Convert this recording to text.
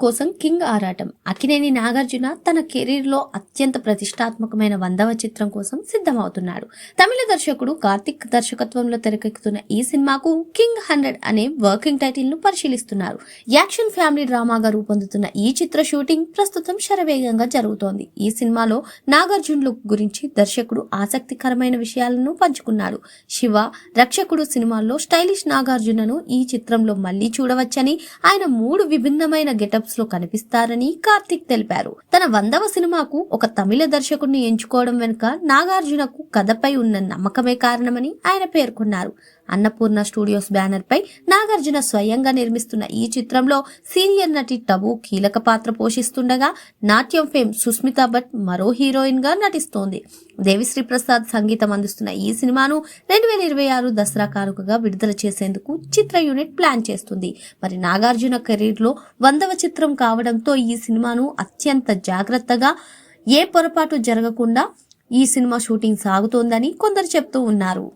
కోసం కింగ్ ఆరాటం. అక్కినేని నాగార్జున తన కెరీర్ లో అత్యంత ప్రతిష్టాత్మకమైన 100వ చిత్రం కోసం సిద్ధమవుతున్నాడు. తమిళ దర్శకుడు కార్తిక్ దర్శకత్వంలో తెరకెక్కుతున్న ఈ సినిమాకు కింగ్ 100 అనే వర్కింగ్ టైటిల్ ను పరిశీలిస్తున్నారు. యాక్షన్ ఫ్యామిలీ డ్రామాగా రూపొందుతున్న ఈ చిత్ర షూటింగ్ ప్రస్తుతం శరవేగంగా జరుగుతోంది. ఈ సినిమాలో నాగార్జున లుక్ గురించి దర్శకుడు ఆసక్తికరమైన విషయాలను పంచుకున్నాడు. శివ, రక్షకుడు సినిమాల్లో స్టైలిష్ నాగార్జునను ఈ చిత్రంలో మళ్లీ చూడవచ్చని, ఆయన 3 విభిన్నమైన గెటప్స్ లో కనిపిస్తారని కార్తిక్ తెలిపారు. తన 100వ సినిమాకు ఒక తమిళ దర్శకుడిని ఎంచుకోవడం వెనుక నాగార్జునకు కథపై ఉన్న నమ్మకమే కారణమని ఆయన పేర్కొన్నారు. అన్నపూర్ణ స్టూడియోస్ బ్యానర్ పై నాగార్జున స్వయంగా నిర్మిస్తున్న ఈ చిత్రంలో సీనియర్ నటి టబు కీలక పాత్ర పోషిస్తుండగా, నాట్యం ఫేమ్ సుస్మితా భట్ మరో హీరోయిన్ గా నటిస్తోంది. దేవిశ్రీ ప్రసాద్ సంగీతం అందిస్తున్న ఈ సినిమాను 2026 దసరా కానుకగా విడుదల చేసేందుకు చిత్ర యూనిట్ ప్లాన్ చేస్తుంది. మరి నాగార్జున కెరీర్ లో 100వ చిత్రం కావడంతో ఈ సినిమాను అత్యంత జాగ్రత్తగా, ఏ పొరపాటు జరగకుండా ఈ సినిమా షూటింగ్ సాగుతోందని కొందరు చెప్తూ ఉన్నారు.